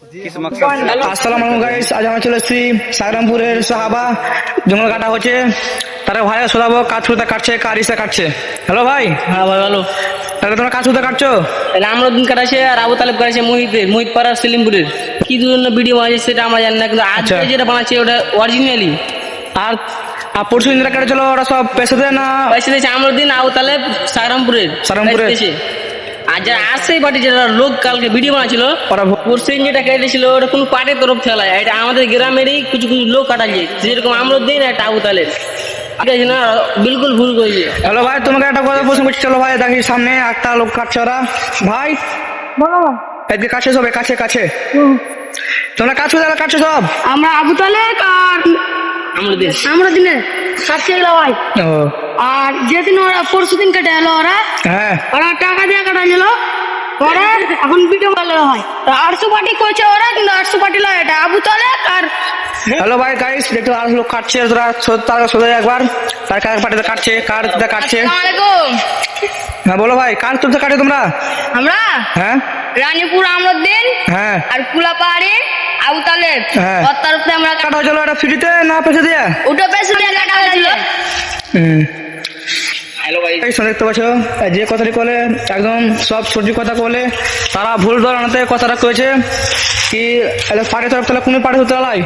আসসালামু আলাইকুম গাইস, আজ আমরা চলে এসেছি সাগরামপুরের সাহাবা জঙ্গল কাটা হচ্ছে। তারা ভাইয়া শোধাবো কাজ কোথা কাটছে, কার ইসা কাটছে। হ্যালো ভাই। হ্যাঁ ভাই ভালো। তাহলে তোমরা কাজ কোথা কাটছো? তাহলে আমরুদ্দিন কাটাছে আর আবু তালেব কাটাছে মোহিত পাড়া সেলিমপুরের। কি জন্য ভিডিও বানাচ্ছে সেটা আমরা জানি না, কিন্তু আজকে যেটা বানাচ্ছে ওটা অরিজিনালি। আর পরশু দিন কাটেছিল ওরা সব পেশাতে না পয়সা দিয়েছে আমরুদ্দিন আবু তালেব সাগরামপুরের। আর যারা আসছে পার্টি যারা লোক কালকে ভিডিও বানাচ্ছিল ওরা পরশু দিন যেটা কেটেছিল ওটা কোন পার্টির তরফ থেকে নয়, এটা আমাদের গ্রামেরই কিছু কিছু লোক কাটাচ্ছে, যেরকম আমরুদ্দিন একটা আবু তালেব। ঠিক আছে না, বিলকুল ভুল করেছে। হ্যালো ভাই, তোমাকে একটা কথা প্রশ্ন করছি। চলো ভাই দেখি সামনে একটা লোক কাটছে ওরা। ভাই এদিকে কাছে সব, কাছে কাছে তোমরা কাজ কোথা কাটছো সব? আমরা আবু তালেব আর আমরুদ্দিনের কাটছে এগুলো ভাই। ও আর যেদিন ওরা পরশু দিন কেটে এলো হ্যাঁ, ওরা টাকা দিয়ে কাটা গেল, ওরা এখন ভিডিও ভালো হয়। 800 পার্টি করছে ওরা, কিন্তু 800 পার্টি লয়, এটা আবু তালেব আর হ্যালো ভাই গাইস, দেখতে আর লোক কাটছে তোরা তারা সোজা একবার তার কার পাটিতে কাটছে, কার দিকে কাটছে। আসসালামু আলাইকুম। হ্যাঁ বলো ভাই, কার তুলতে কাটে তোমরা? আমরা হ্যাঁ রানীপুর আমরুদ্দিন হ্যাঁ আর কুলাপাহাড়ি আবু তালেব, হ্যাঁ। ওর তরফে আমরা কাটা হয়েছিল এটা ফ্রিতে না পয়সা দিয়ে? ওটা পেছনে দিয়ে কাটা হয়েছিল। হ্যালো ভাই, এই দেখতে পাচ্ছ যে কথাটি বলে একদম সব সত্যি কথা বলে, তারা ভুল ধরনের কথাটা কয়েছে কি পাড়ে তরফ তাহলে কোনো পাড়ে হতে লাই।